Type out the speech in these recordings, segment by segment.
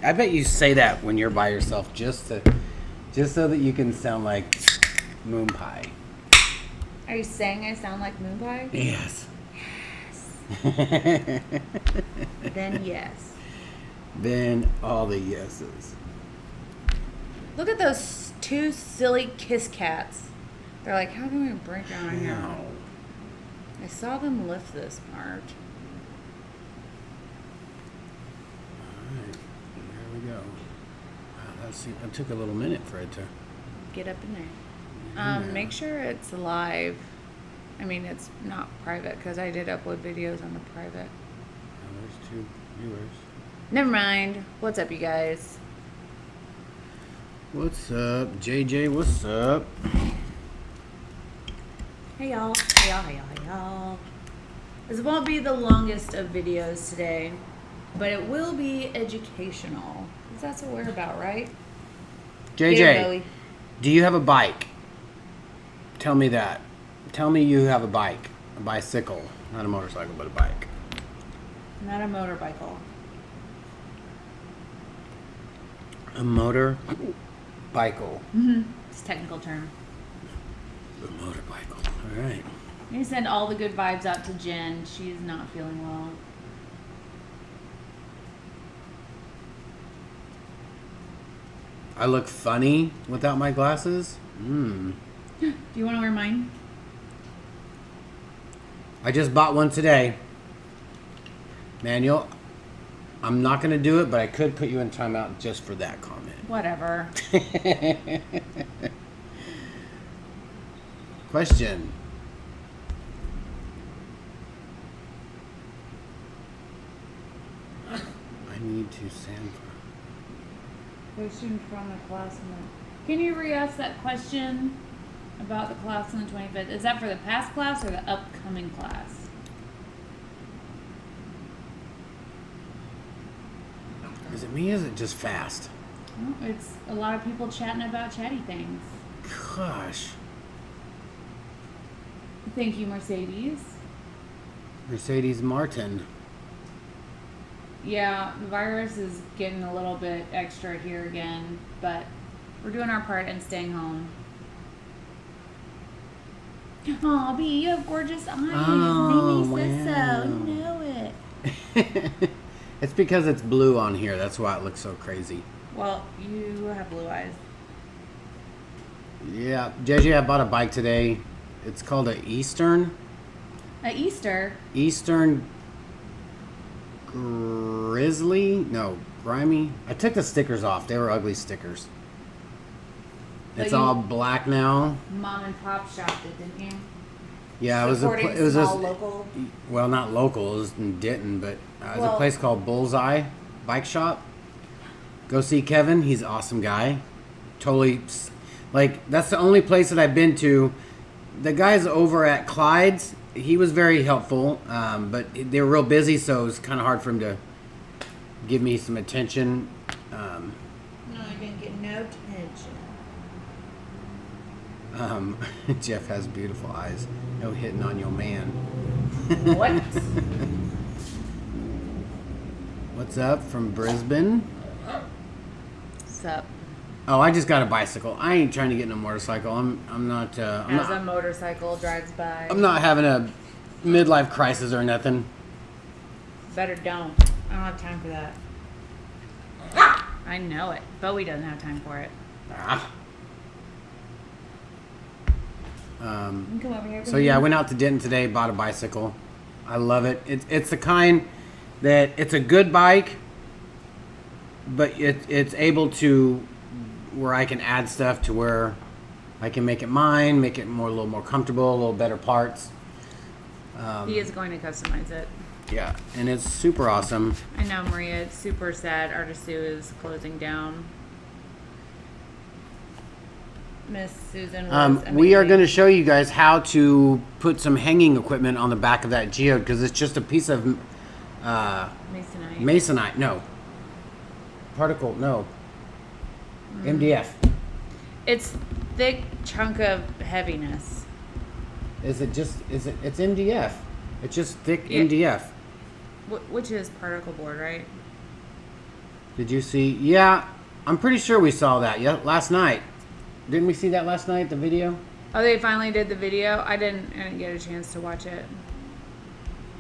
I bet you say that when you're by yourself just so that you can sound like moon pie. Are you saying I sound like moon pie? Yes. Then yes. Then all the yeses. Look at those two silly kiss cats. They're like, how can we break down here? No. I saw them lift this part. Alright, there we go. Wow, that took a little minute for it to Get up in there. Yeah. Make sure it's live. I mean, it's not private because I did upload videos on the private. Oh, there's 2 viewers. Never mind. What's up, you guys? What's up, JJ? What's up? Hey y'all. Hey y'all. Hey y'all. Hey y'all. This won't be the longest of videos today, but it will be educational. Because that's what we're about, right? JJ, do you have a bike? Tell me that. Tell me you have a bike. A bicycle. Not a motorcycle, but a bike. Not a motorbicycle. A motor bicycle. Mm-hmm. It's a technical term. A motorbicycle. All right. I'm going to send all the good vibes out to Jen. She's not feeling well. I look funny without my glasses. Do you want to wear mine? I just bought one today. Manuel, I'm not going to do it, but I could put you in timeout just for that comment. Whatever. Question. I need to sand. Question from the class. Can you re-ask that question about the class on the 25th? Is that for the past class or the upcoming class? Is it me or is it just fast? Well, it's a lot of people chatting about chatty things. Gosh. Thank you, Mercedes. Mercedes Martin. Yeah, the virus is getting a little bit extra here again, but we're doing our part and staying home. Aw, B, you have gorgeous eyes. Oh, Mimi says wow. so. You know it. It's because it's blue on here. That's why it looks so crazy. Well, you have blue eyes. Yeah. JJ, I bought a bike today. It's called a Eastern. At Easter. Eastern Grizzly? No, Grimy. I took the stickers off. They were ugly stickers. It's all black now. Mom and pop shopped it, didn't you? Yeah, it was local. Well, not local. It was in Denton, but it was a place called Bullseye Bike Shop. Go see Kevin. He's an awesome guy. Totally, like, that's the only place that I've been to. The guys over at Clyde's, he was very helpful, but they were real busy, so it was kind of hard for him to give me some attention. No, I didn't get no attention. Jeff has beautiful eyes. No hitting on your man. What? What's up from Brisbane? What's up? Oh, I just got a bicycle. I ain't trying to get in a motorcycle. I'm not. As a motorcycle drives by. I'm not having a midlife crisis or nothing. Better don't. I don't have time for that. I know it. Bowie doesn't have time for it. Ah. You can come over here. So yeah, I went out to Denton today, bought a bicycle. I love it. It's the kind that it's a good bike, but it's able to where I can add stuff to where I can make it mine, make it a little more comfortable, a little better parts. He is going to customize it. Yeah, and it's super awesome. I know, Maria. It's super sad. Artistu is closing down. Miss Susan was we are amazing. going to show you guys how to put some hanging equipment on the back of that geode because it's just a piece of masonite. No. Particle, no. MDF. It's thick chunk of heaviness. It's MDF. It's just thick Yeah. MDF. Which is particle board, right? Did you see? Yeah, I'm pretty sure we saw that. Yeah, last night. Didn't we see that last night? The video. Oh, they finally did the video. I didn't get a chance to watch it.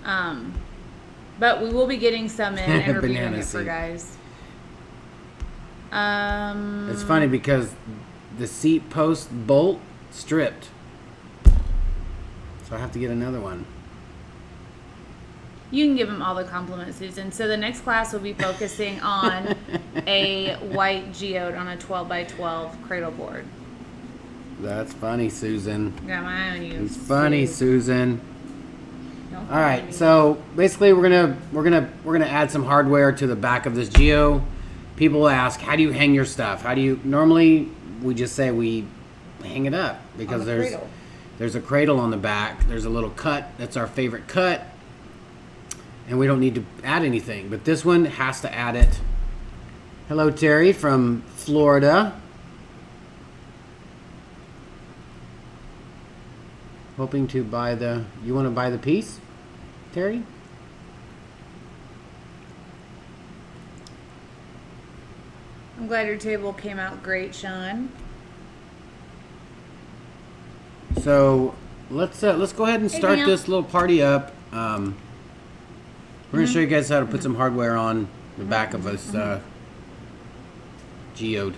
But we will be getting some in and reviewing it for guys. It's funny because the seat post bolt stripped, so I have to get another one. You can give them all the compliments, Susan. So the next class will be focusing on a white geode on a 12x12 cradle board. That's funny, Susan. Got my eye on you. It's funny, Susan. Don't All right, me. so basically we're gonna add some hardware to the back of this geo. People ask, how do you hang your stuff? How do you normally? We just say we hang it up because there's a cradle on the back. There's a little cut. That's our favorite cut. And we don't need to add anything, but this one has to add it. Hello, Terry from Florida. Hoping to buy the, you want to buy the piece, Terry? I'm glad your table came out great, Sean. So let's go ahead and start this little party up. We're going to show you guys how to put some hardware on the back of this geode.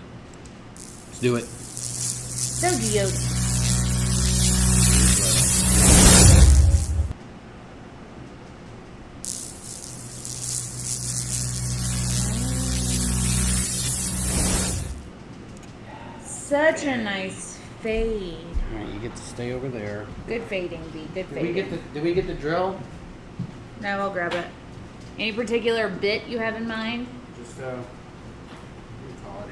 Let's do it. So geode. Such a nice fade. All right, you get to stay over there. Good fading, B. Good fading. Did we get the drill? No, I'll grab it. Any particular bit you have in mind? Just what do you call it,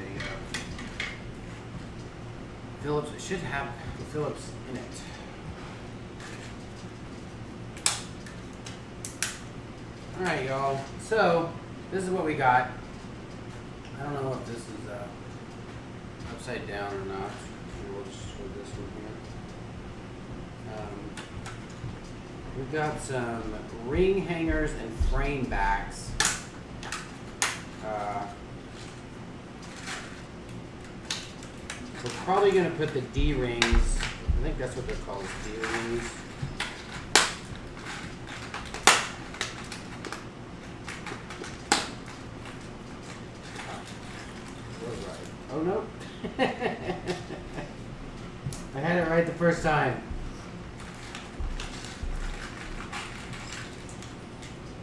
a Phillips. It should have the Phillips in it. All right, y'all. So this is what we got. I don't know if this is upside down or not. We'll just show this one here. We've got some ring hangers and frame backs. We're probably going to put the D-rings, I think that's what they're called, D-rings. Oh, no. I had it right the first time.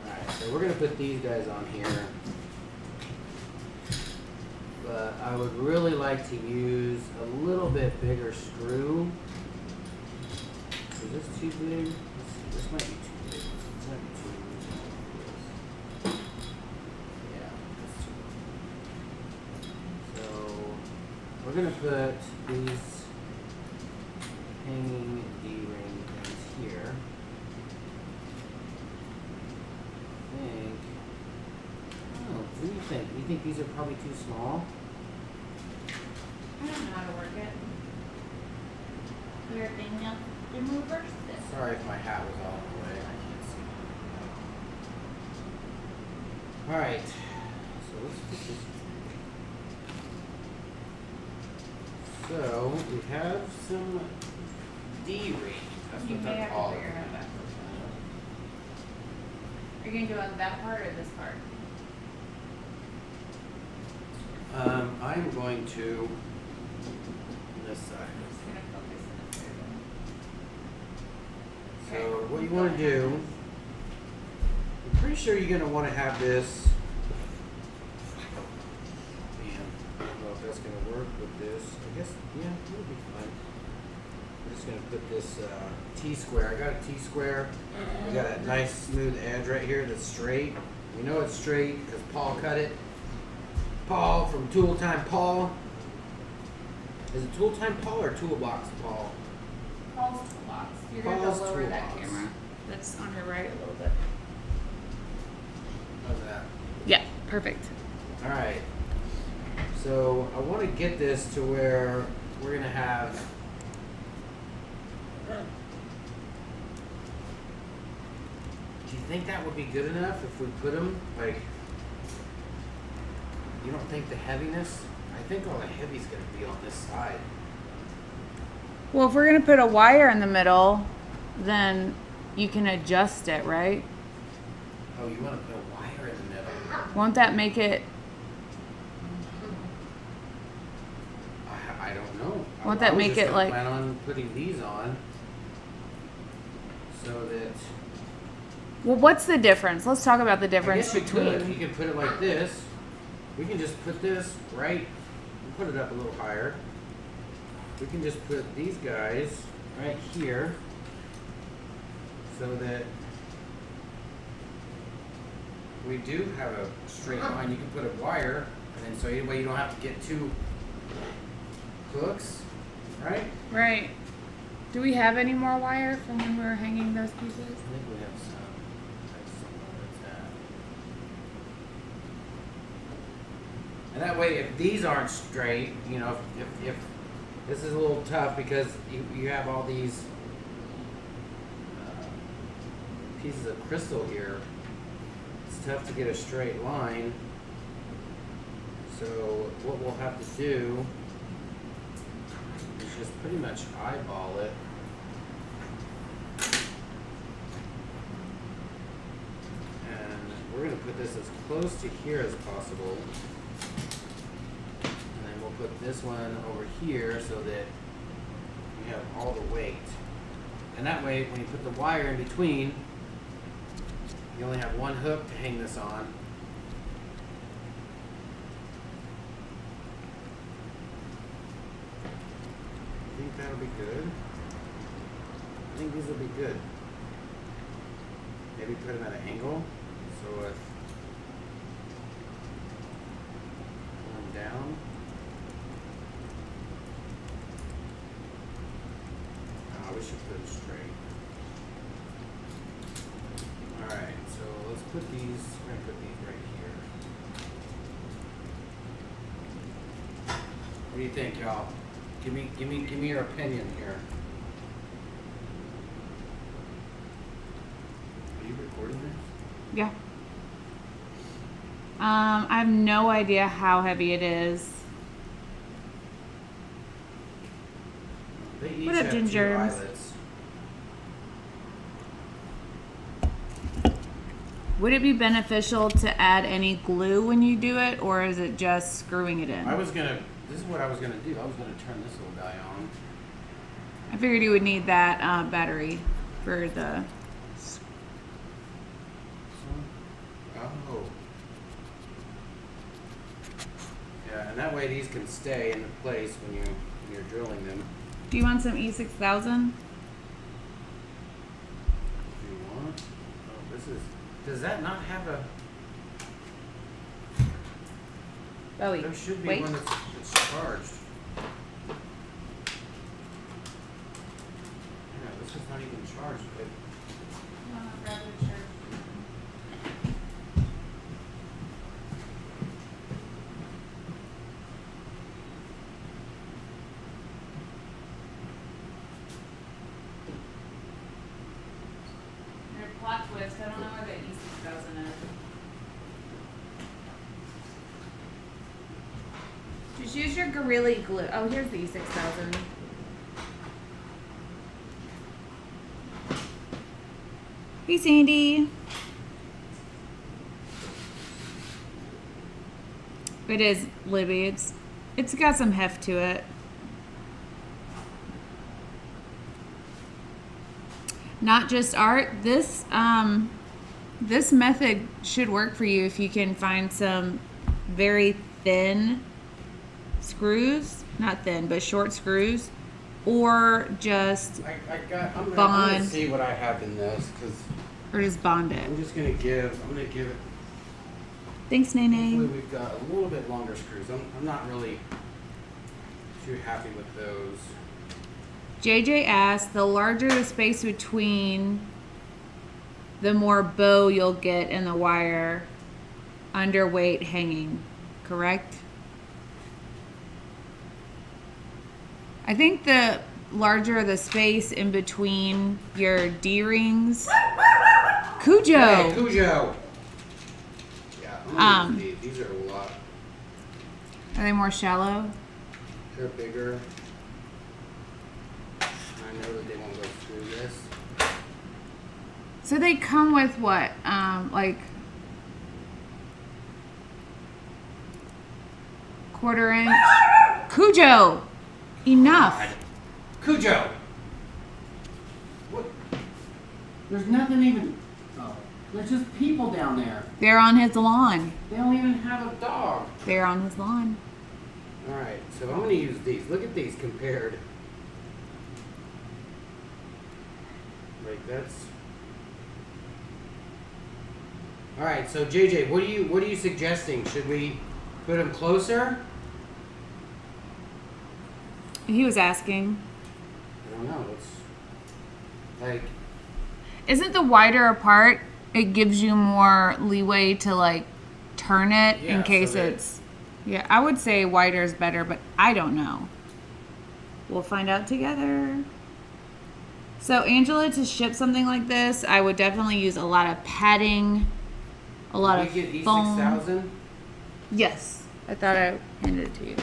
Alright, so we're going to put these guys on here. But I would really like to use a little bit bigger screw. Is this too big? This might be too big. This might be too big. Yeah, that's too big. So we're going to put these hanging D-ring things here. I think. Oh, what do you think? You think these are probably too small? I don't know how to work it. Weird thing now. Reverse this. Sorry if my hat was all in the way. I can't see. Alright. So let's put this. So we have some D-rings. That's You what may they're have to called. figure it out that Are you going to do it on that part or this part? I'm going to this side. I'm just going to focus in this So area. what you want to do, I'm pretty sure you're going to want to have this. Man, I don't know if that's going to work with this. I guess, yeah, it'll be fine. I'm just going to put this T-square. I got a T-square. I got a nice smooth edge right here that's straight. We know it's straight because Paul cut it. Paul from Tool Time Paul. Is it Tool Time Paul or Toolbox Paul? Paul's toolbox. You're going to Paul's lower that toolbox. camera. That's on your right a little bit. How's that? Yeah, perfect. Alright. So I want to get this to where we're going to have. Do you think that would be good enough if we put them like You don't think the heaviness? I think all the heavy's gonna be on this side. Well, if we're gonna put a wire in the middle, then you can adjust it, right? Oh, you want to put a wire in the middle? Won't that make it? I don't know. Won't that make it like? I plan on putting these on so that. Well, what's the difference? Let's talk about the I difference guess you could. between. You can put it like this. We can just put this right. We'll put it up a little higher. We can just put these guys right here so that we do have a straight line. You can put a wire, and then so anyway you don't have to get two hooks, right? Right. Do we have any more wire from when we were hanging those pieces? I think we have some. And that way, if these aren't straight, you know, if this is a little tough because you have all these pieces of crystal here, it's tough to get a straight line. So what we'll have to do is just pretty much eyeball it. And we're going to put this as close to here as possible. Put this one over here so that we have all the weight. And that way, when you put the wire in between, you only have one hook to hang this on. I think that'll be good. I think these will be good. Maybe put them at an angle. So if going down. We should put it straight. Alright, so let's put these, we're going to put these right here. What do you think, y'all? Give me your opinion here. Are you recording this? Yeah. I have no idea how heavy it is. They each What up, have two Gingers? eyelets. Would it be beneficial to add any glue when you do it, or is it just screwing it in? This is what I was gonna do. I was gonna turn this little guy on. I figured you would need that battery for the. Oh. Yeah, and that way these can stay in place when you're drilling them. Do you want some E6000? If you want. Oh, this is. Does that not have a? Oh, wait. There should be Wait. one that's charged. Yeah, this is not even charged. Plot twist. I don't know where the E6000 is. Just use your Gorilla Glue. Oh, here's the E6000. Hey, Sandy. It is, Libby. It's got some heft to it. Not just art. This method should work for you if you can find some very thin screws, not thin, but short screws, or just I'm bond, gonna see what I have in this or just bond it. I'm gonna give it. Thanks, Hopefully Nene. we've got a little bit longer screws. I'm not really too happy with those. JJ asked, the larger the space between, the more bow you'll get in the wire underweight hanging, correct? I think the larger the space in between your D-rings. Cujo! Hey, Cujo! Yeah, I'm gonna use these. These are a lot. Are they more shallow? They're bigger. I know that they won't go through this. So they come with what? Like 1/4 inch. Cujo! Enough. God. Cujo! What? There's nothing even. Oh. There's just people down there. They're on his lawn. They don't even have a dog. They're on his lawn. Alright, so I'm going to use these. Look at these compared. Like that's. Alright, so JJ, what are you suggesting? Should we put them closer? He was asking. I don't know. It's like. Isn't the wider apart, it gives you more leeway to like turn it Yeah, in case so that- it's. Yeah, I would say wider is better, but I don't know. We'll find out together. So Angela, to ship something like this, I would definitely use a lot of padding, a lot Did of we get foam. E6000? Yes, I thought I handed it to you.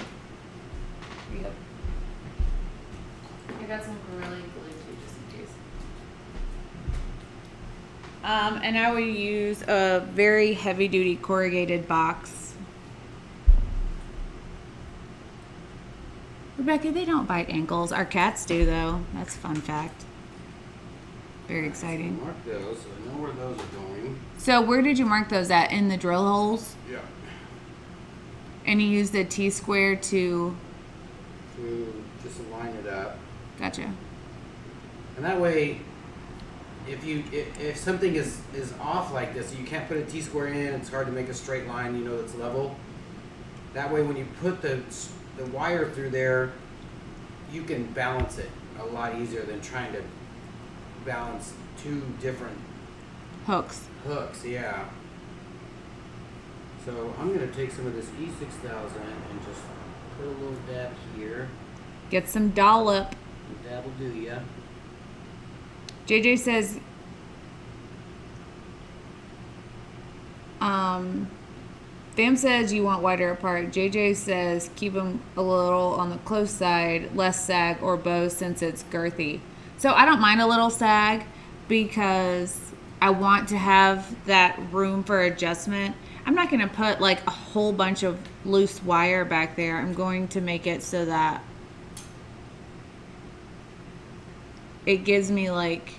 Yep. I got some Gorilla glue too, just in case. And I would use a very heavy-duty corrugated box. Rebecca, they don't bite ankles. Our cats do, though. That's a fun fact. Very exciting. Mark those so I know where those are going. So where did you mark those at? In the drill holes? Yeah. And you use the T-square to... To just line it up. Gotcha. And that way, if something is off like this, you can't put a T-square in, it's hard to make a straight line, you know, that's level. That way when you put the wire through there, you can balance it a lot easier than trying to balance two different Hooks. yeah. So I'm going to take some of this E6000 and just put a little dab here. Get some dollop. That'll do ya. JJ says, Fam says you want wider apart. JJ says keep them a little on the close side, less sag or bow since it's girthy. So I don't mind a little sag because I want to have that room for adjustment. I'm not going to put like a whole bunch of loose wire back there. I'm going to make it so that it gives me like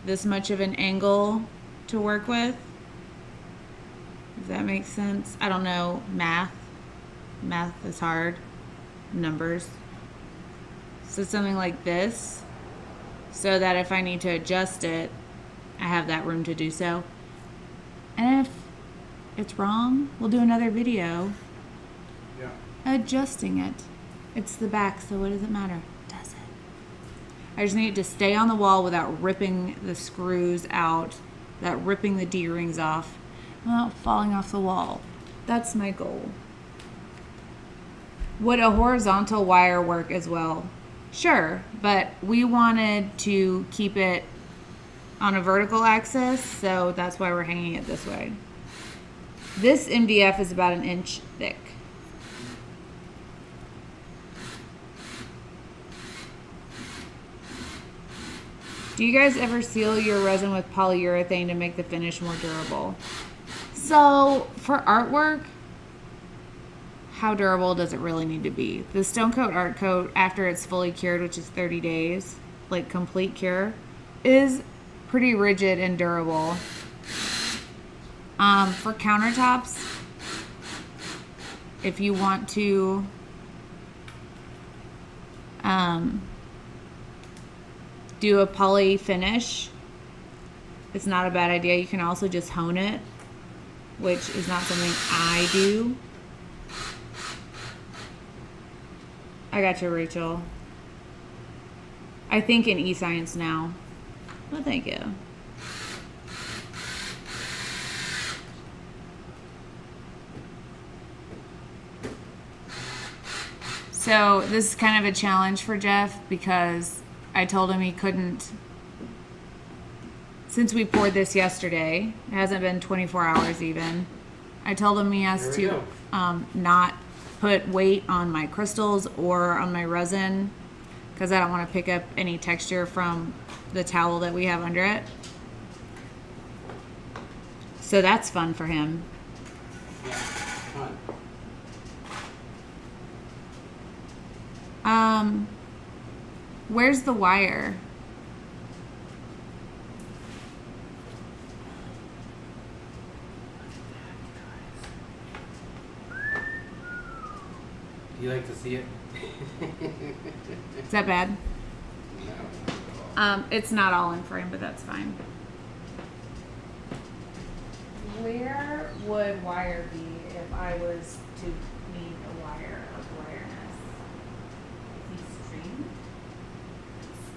this much of an angle to work with. Does that make sense? I don't know. Math is hard. Numbers. So something like this, so that if I need to adjust it, I have that room to do so. And if it's wrong, we'll do another video adjusting it. It's the back, so what does it matter? Does it? I just need it to stay on the wall without ripping the screws out, without ripping the D-rings off, without falling off the wall. That's my goal. Would a horizontal wire work as well? Sure, but we wanted to keep it on a vertical axis, so that's why we're hanging it this way. This MDF is about 1 inch thick. Do you guys ever seal your resin with polyurethane to make the finish more durable? So for artwork, how durable does it really need to be? The Stone Coat Art Coat, after it's fully cured, which is 30 days, like complete cure, is pretty rigid and durable. For countertops, if you want to do a poly finish, it's not a bad idea. You can also just hone it, which is not something I do. I got you, Rachel. I think in eScience now. Well, thank you. So this is kind of a challenge for Jeff because I told him he couldn't, since we poured this yesterday, it hasn't been 24 hours even. I told him he has to not put weight on my crystals or on my resin because I don't want to pick up any texture from the towel that we have under it. So that's fun for him. Yeah, fun. Where's the wire? Do you like to see it? Is that bad? No. It's not all in frame, but that's fine. Where would wire be if I was to need a wire of wireness? String?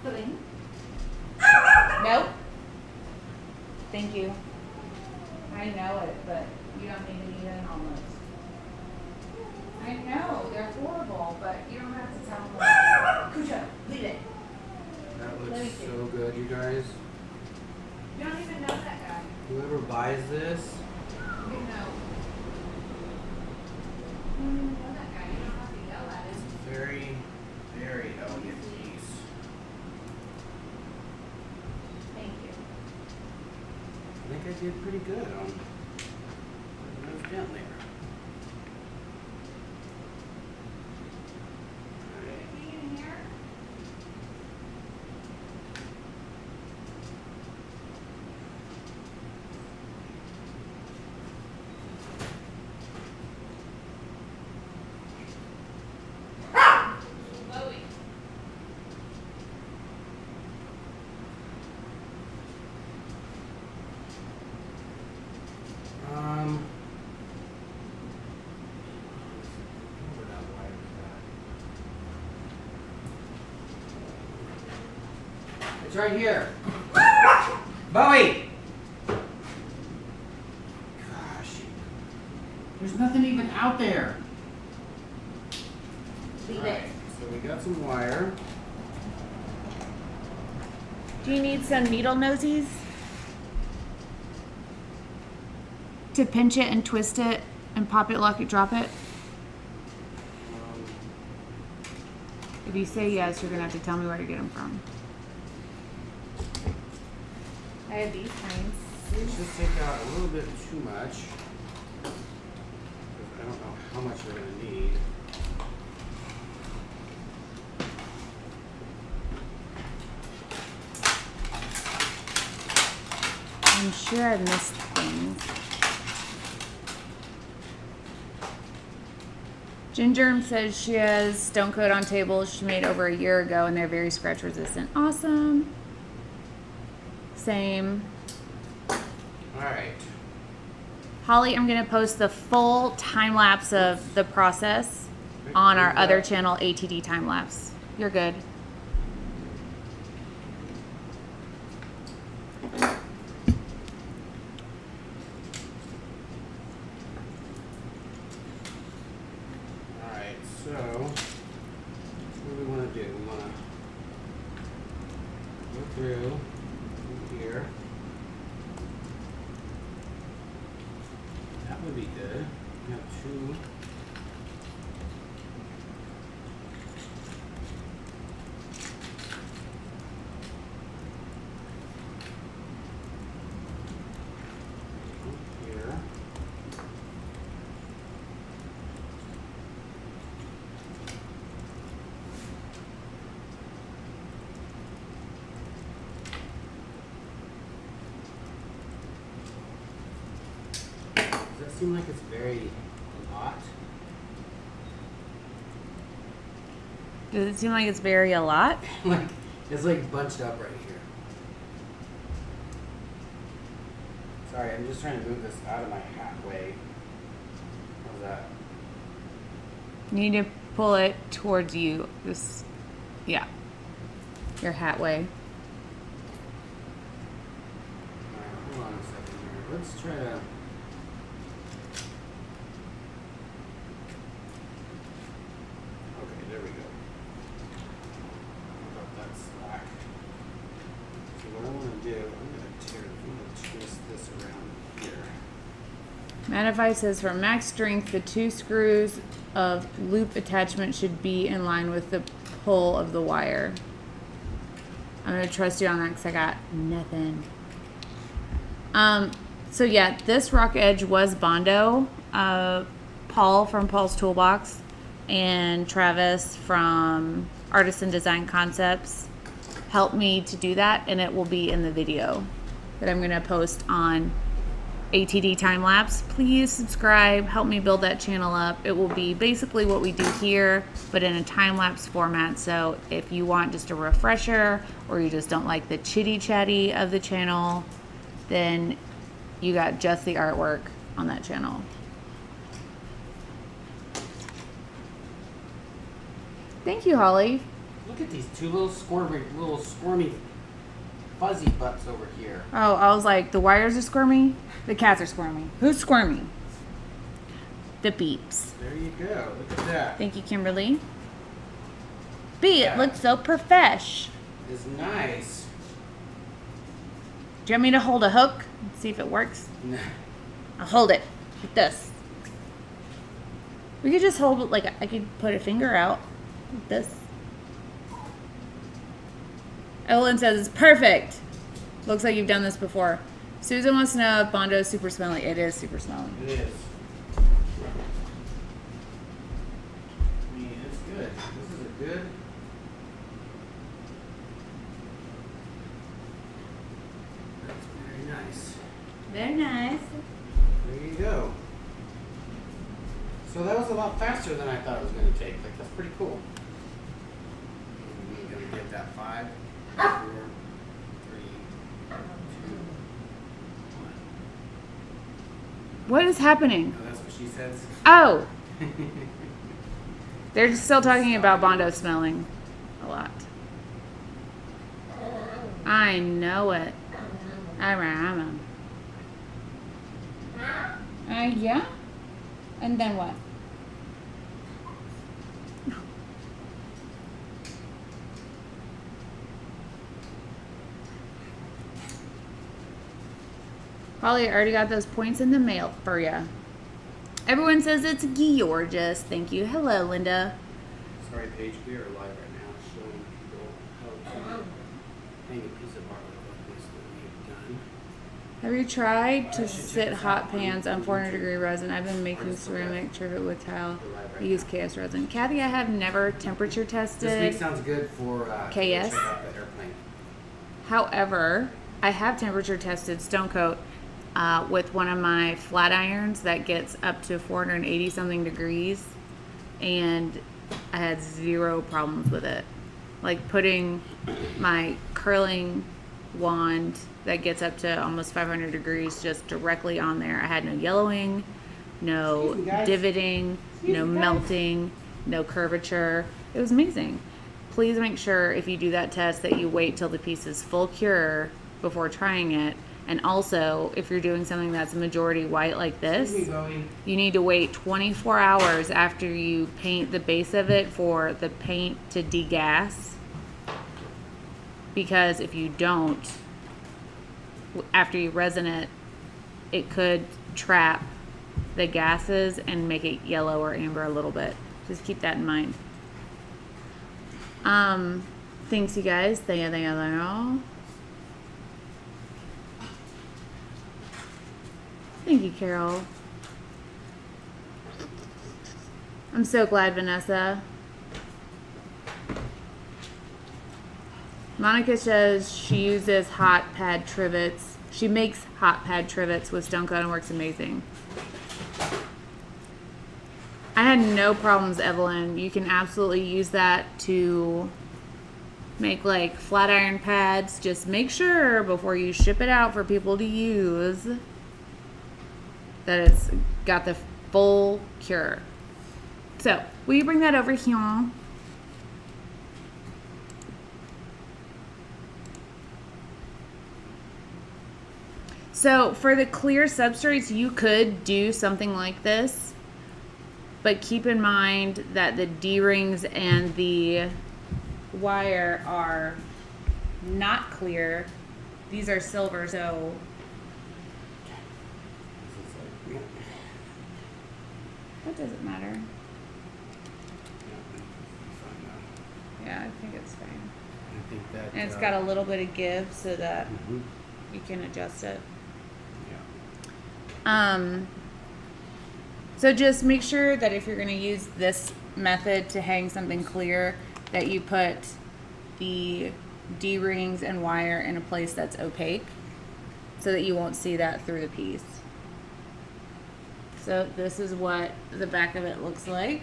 String? Nope. Thank you. I know it, but you don't need to even almost. I know, they're horrible, but you don't have to tell them. Kucha, leave it. That looks so good, you guys. You don't even know that guy. Whoever buys this, You know. You don't even know that guy. You don't have to yell at him. very, very elegant piece. Thank you. I think I did pretty good on those down there. In here? Chloe. Where that wire is at? It's right here. Bowie! Gosh. There's nothing even out there. Leave Alright, it. so we got some wire. Do you need some needle nosies? To pinch it and twist it and pop it, lock it, drop it? Um, If you say yes, you're gonna have to tell me where to get them from. I have these kinds. let's just take out a little bit too much. Because I don't know how much we're going to need. I'm sure I've missed things. Ginger says she has stone coat on tables she made over a year ago and they're very scratch resistant. Awesome. Same. Alright. Holly, I'm going to post the full time lapse of the process on our other channel, ATD time lapse. You're good. Alright, so what do we want to do? We want to go through here. That would be good. We have two. Here. Does that seem like it's very a lot? Does it seem like it's very a lot? Like it's like bunched up right here. Sorry, I'm just trying to move this out of my hat way. How's that? You need to pull it towards you. This, yeah. Your hat way. Alright, hold on a second here. Let's try to. Okay, there we go. Got that slack. So what I want to do, I'm going to twist this around here. Mattify says for max strength, the two screws of loop attachment should be in line with the pull of the wire. I'm going to trust you on that because I got nothing. So yeah, this rock edge was Bondo. Paul from Paul's Toolbox and Travis from Artisan Design Concepts helped me to do that, and it will be in the video that I'm going to post on ATD Time Lapse. Please subscribe, help me build that channel up. It will be basically what we do here, but in a time lapse format. So if you want just a refresher, or you just don't like the chitty chatty of the channel, then you got just the artwork on that channel. Thank you, Holly. Look at these two little squirmy fuzzy butts over here. Oh, I was like, the wires are squirmy, the cats are squirmy. Who's squirmy? The beeps. There you go. Look at that. Thank you, Kimberly. B, Yeah. it looks so profesh. It's nice. Do you want me to hold a hook and see if it works? No. I'll hold it like this. We could just hold it like I could put a finger out like this. Evelyn says it's perfect. Looks like you've done this before. Susan wants to know if Bondo is super smelly. It is super smelly. It is. I mean, it's good. This is a good. That's very nice. Very nice. There you go. So that was a lot faster than I thought it was going to take. Like, that's pretty cool. We're going to get that 5, 4, 3, 2, 1. What is happening? Oh, that's what she says. Oh! They're still talking about Bondo smelling a lot. I know it. Yeah? And then what? Holly, I already got those points in the mail for you. Everyone says it's gorgeous. Thank you. Hello, Linda. Sorry, Paige, we are live right now showing people how to hang a piece of art like this that we have done. Have you tried to sit hot pans on 400-degree resin? I've been making ceramic trivet with tile. I use KS resin. Kathy, I have never temperature tested. This week sounds good for KS. check out the airplane. However, I have temperature tested Stone Coat with one of my flat irons that gets up to 480 something degrees, and I had zero problems with it. Like putting my curling wand that gets up to almost 500 degrees just directly on there. I had no yellowing, no divoting, no melting, no curvature. It was amazing. Please make sure if you do that test that you wait till the piece is full cure before trying it. And also, if you're doing something that's majority white like this, you need to wait 24 hours after you paint the base of it for the paint to degas. Because if you don't, after you resin it, it could trap the gases and make it yellow or amber a little bit. Just keep that in mind. Thanks, you guys. Thank you. Thank you, Carol. I'm so glad, Vanessa. Monica says she uses hot pad trivets. She makes hot pad trivets with Stone Coat and works amazing. I had no problems, Evelyn. You can absolutely use that to make like flat iron pads. Just make sure before you ship it out for people to use that it's got the full cure. So, will you bring that over here? So, for the clear substrates, you could do something like this, but keep in mind that the D-rings and the wire are not clear. These are silver, so what does it matter? Yeah, I think it's fine. I think that. And it's got a little bit of give so that Mhm. you can adjust it. Yeah. So just make sure that if you're going to use this method to hang something clear, that you put the D-rings and wire in a place that's opaque so that you won't see that through the piece. So this is what the back of it looks like.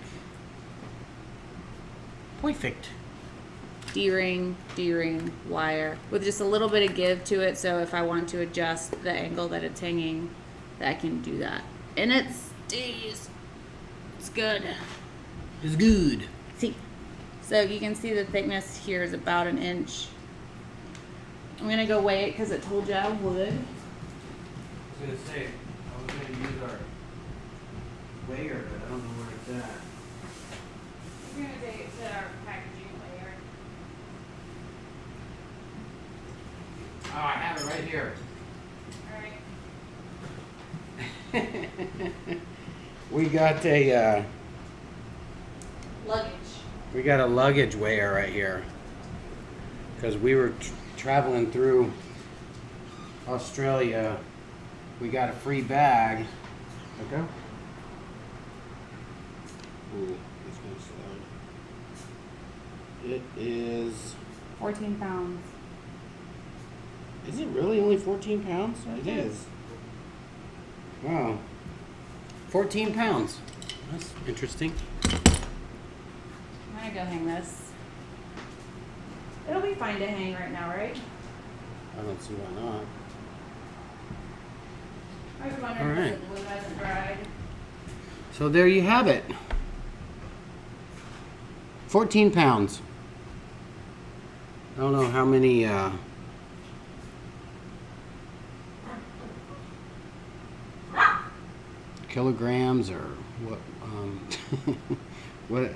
Perfect. D-ring, wire, with just a little bit of give to it, so if I want to adjust the angle that it's hanging, that I can do that. And it stays. It's good. It's good. See. So you can see the thickness here is about 1 inch. I'm gonna go weigh it because it told you I would. I was gonna say, I was gonna use our weigher, but I don't know where it's at. We're gonna take it to our packaging layer. Oh, I have it right here. Alright. We got a Luggage. we got a luggage weigher right here because we were traveling through Australia. We got a free bag. Okay. Ooh, it's gonna slide. It is. 14 pounds. Is it really only 14 pounds? It Okay. is. Wow. 14 pounds. That's interesting. I'm gonna go hang this. It'll be fine to hang right now, right? I don't see why not. I was wondering All right. if the glue hasn't dried. So there you have it. 14 pounds. I don't know how many kilograms or what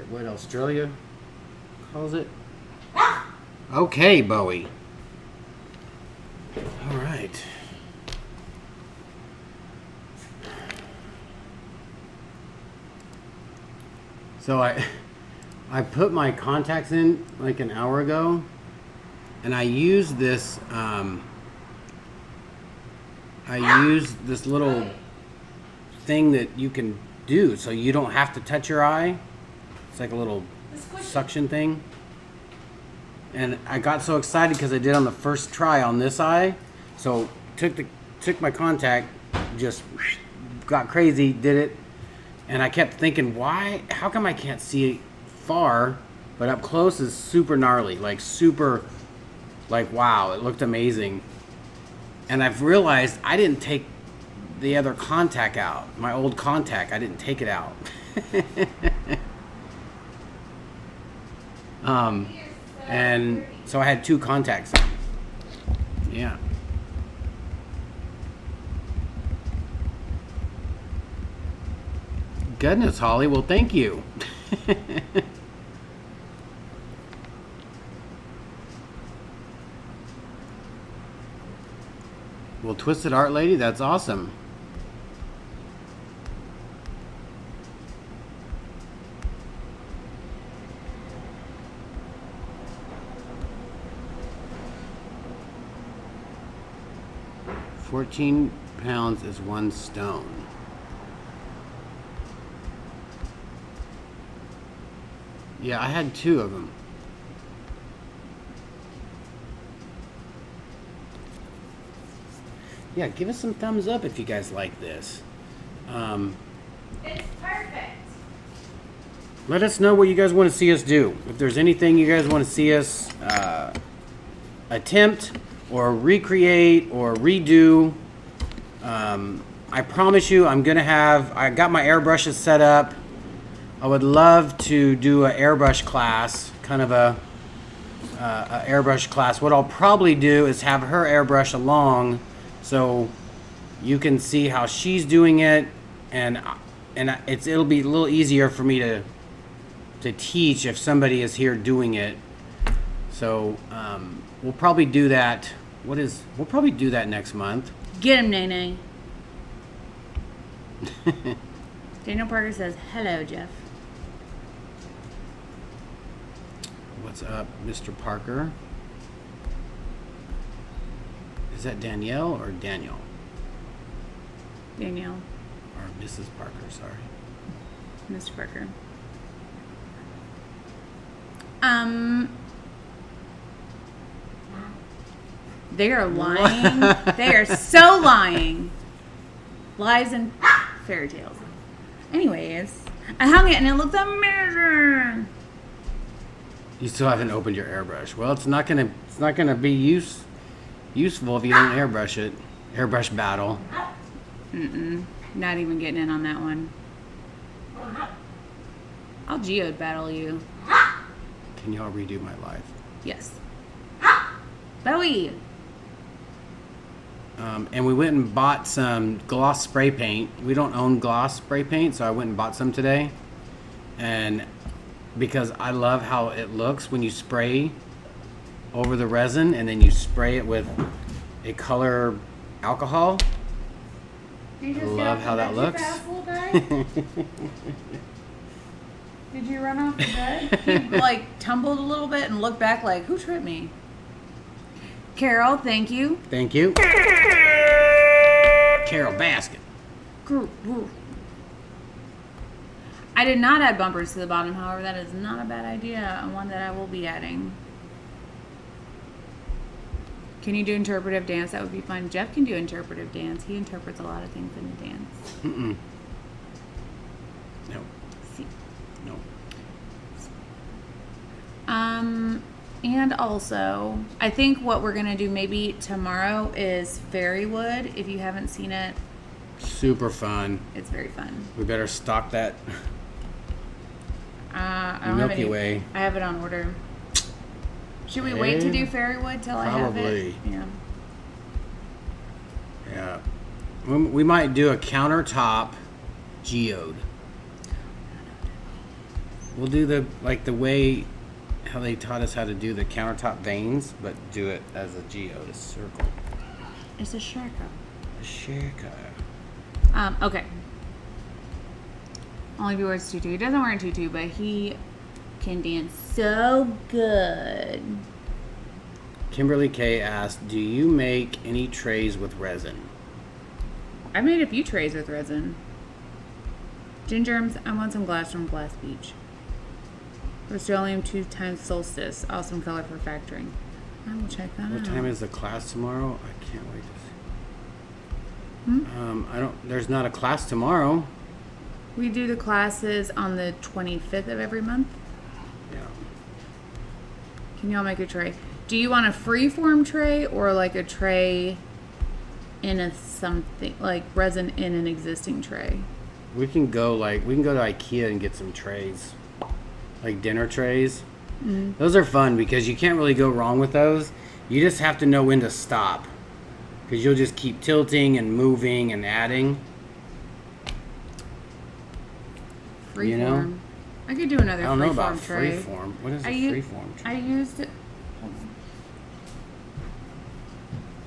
what Australia calls it. Okay, Bowie. All right. So I put my contacts in like an hour ago, and I used this little thing that you can do so you don't have to touch your eye. It's like a little suction thing. And I got so excited because I did on the first try on this eye. So took my contact, just got crazy, did it. And I kept thinking, how come I can't see far, but up close is super gnarly, like super, like wow, it looked amazing. And I've realized I didn't take the other contact out, my old contact, I didn't take it out. And so I had 2 contacts. Yeah. Goodness, Holly. Well, thank you. Well, Twisted Art Lady, that's awesome. £14 is 1 stone. Yeah, I had 2 of them. Yeah, give us some thumbs up if you guys like this. It's perfect. Let us know what you guys want to see us do. If there's anything you guys want to see us attempt or recreate or redo, I promise you I got my airbrushes set up. I would love to do an airbrush class, kind of a airbrush class. What I'll probably do is have her airbrush along so you can see how she's doing it, and it'll be a little easier for me to teach if somebody is here doing it. So we'll probably do that. We'll probably do that next month. Get him, Nene. Daniel Parker says, hello, Jeff. What's up, Mr. Parker? Is that Danielle or Daniel? Danielle. Or Mrs. Parker, sorry. Mr. Parker. They are lying. They are so lying. Lies and fairy tales. Anyways, I hung it and it looked amazing. You still haven't opened your airbrush. Well, it's not gonna be useful if you don't airbrush it. Airbrush battle. Not even getting in on that one. I'll geode battle you. Can y'all redo my life? Yes. Bowie. And we went and bought some gloss spray paint. We don't own gloss spray paint, so I went and bought some today. And because I love how it looks when you spray over the resin and then you spray it with a color alcohol. I love how that looks. Did you run off the bed? He like tumbled a little bit and looked back like, who tripped me? Carol, thank you. Thank you. Carol Baskin. I did not add bumpers to the bottom, however, that is not a bad idea, and one that I will be adding. Can you do interpretive dance? That would be fun. Jeff can do interpretive dance. He interprets a lot of things in the dance. No. See. No. And also, I think what we're going to do maybe tomorrow is Fairywood. If you haven't seen it, Super fun. it's very fun. We better stock that I don't Milky have any, Way. I have it on order. Should we wait to do Fairywood till I have it? Probably. Yeah. Yeah. We might do a countertop geode. We'll do the way how they taught us how to do the countertop veins, but do it as a geode, a circle. It's a circle. A circle. Okay. Only if he wears a tutu. He doesn't wear a tutu, but he can dance so good. Kimberly K asked, do you make any trays with resin? I made a few trays with resin. Gingerms, I want some glass from Glass Beach. Rust-Oleum 2x Solstice. Awesome color for factoring. I will check that out. What time is the class tomorrow? I can't wait to see. There's not a class tomorrow. We do the classes on the 25th of every month. Yeah. Can y'all make a tray? Do you want a free-form tray or like a tray in a something, like resin in an existing tray? We can go to IKEA and get some trays. Like dinner trays. Mm-hmm. Those are fun because you can't really go wrong with those. You just have to know when to stop. Because you'll just keep tilting and moving and adding. Freeform. You know? I could do another I don't know about freeform tray. freeform. What is a freeform tray? I used it. Hold on.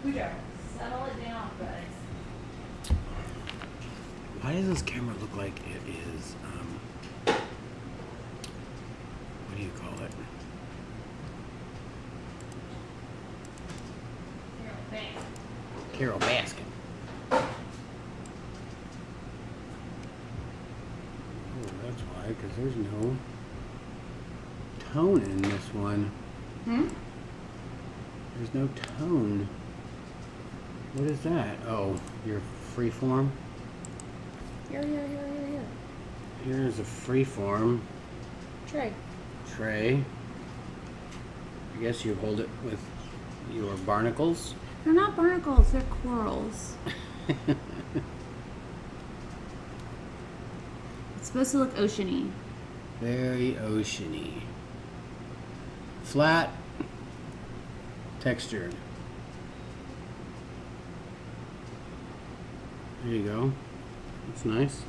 Sweetheart, settle it down, guys. Why does this camera look like it is, what do you call it? Carol Baskin. Oh, that's why, because there's no tone in this one. There's no tone. What is that? Oh, your freeform? Here. Here's a freeform tray. I guess you hold it with your barnacles. They're not barnacles, they're corals. It's supposed to look oceany. Very oceany. Flat, textured. There you go. That's nice.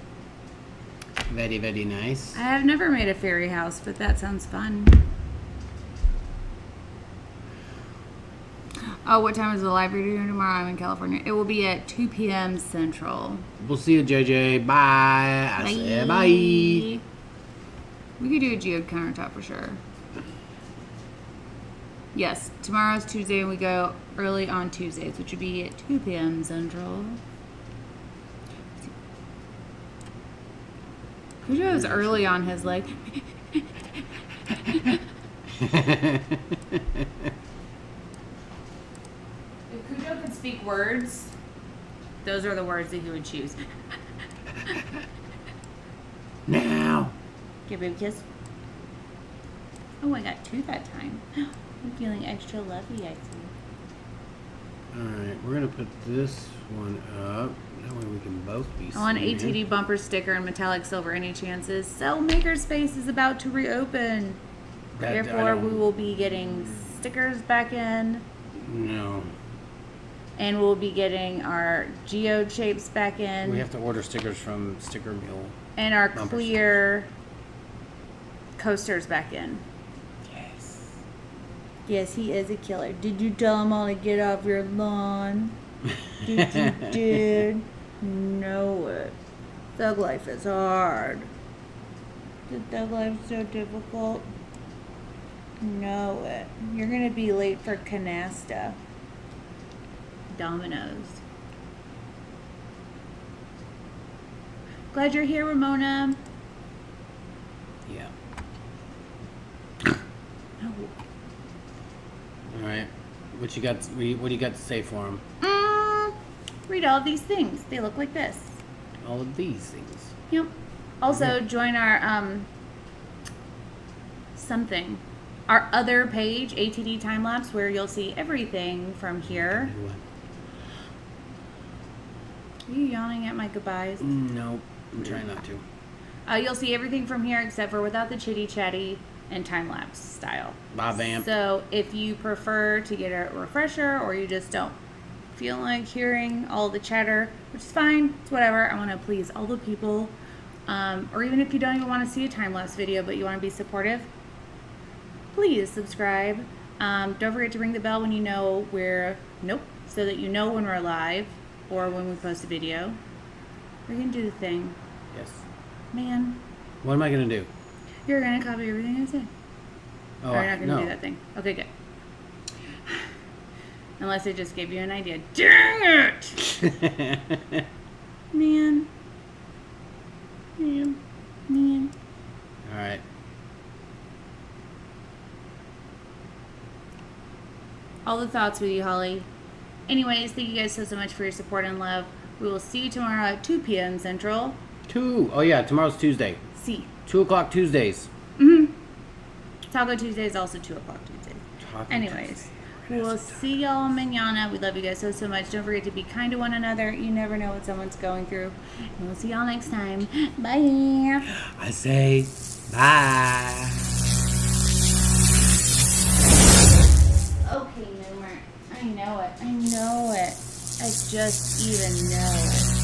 Very, very nice. I have never made a fairy house, but that sounds fun. Oh, what time is the live reading tomorrow? I'm in California. It will be at 2 p.m. Central. We'll see you, JJ. Bye. I said bye. We could do a geode countertop for sure. Yes, tomorrow's Tuesday and we go early on Tuesdays, which would be at 2 p.m. Central. Cujo's early on his leg. If Cujo could speak words, those are the words that he would choose. Now. Give him a kiss. Oh, I got 2 that time. I'm feeling extra lovey, I see. Alright, we're going to put this one up. That way we can both be I want an seen. ATD bumper sticker in metallic silver. Any chances? Cell Makerspace is about to reopen. Therefore, we will be getting stickers back in. No. And we'll be getting our geode shapes back in. We have to order stickers from Sticker Mule. And our Bumper clear coasters back in. Yes. Yes, he is a killer. Did you tell him all to get off your lawn? Did you, dude? Know it. Thug life is hard. The thug life so difficult? Know it. You're gonna be late for canasta. Domino's. Glad you're here, Ramona. Yeah. Oh. All right. What you got? What do you got to say for him? Read all of these things. They look like this. All of these things. Yep. Also, Okay. join our our other page, ATD Time Lapse, where you'll see everything from here. Are you yawning at my goodbyes? Nope. I'm trying not to. You'll see everything from here except for without the chitty chatty and time lapse style. Bye, Vamp. So if you prefer to get a refresher or you just don't feel like hearing all the chatter, which is fine, it's whatever. I want to please all the people. Or even if you don't even want to see a time lapse video but you want to be supportive, please subscribe. Don't forget to ring the bell when you know so that you know when we're live or when we post a video. We're going to do the thing. Yes. Man, What am I gonna do? you're going to copy everything I say. Oh, Or you're not going to no. do that thing. Okay, good. Unless I just gave you an idea. Dang it! Man. All right. All the thoughts with you, Holly. Anyways, thank you guys so much for your support and love. We will see you tomorrow at 2 p.m. Central. 2. Oh yeah, tomorrow's Tuesday. See. 2 o'clock Tuesdays. Taco Tuesday is also 2 o'clock Tuesday. Taco Anyways, Tuesday. we'll see y'all mañana. We love you guys so much. Don't forget to be kind to one another. You never know what someone's going through. And we'll see y'all next time. Bye. I say bye. Okay, Noomer. I know it. I just even know it.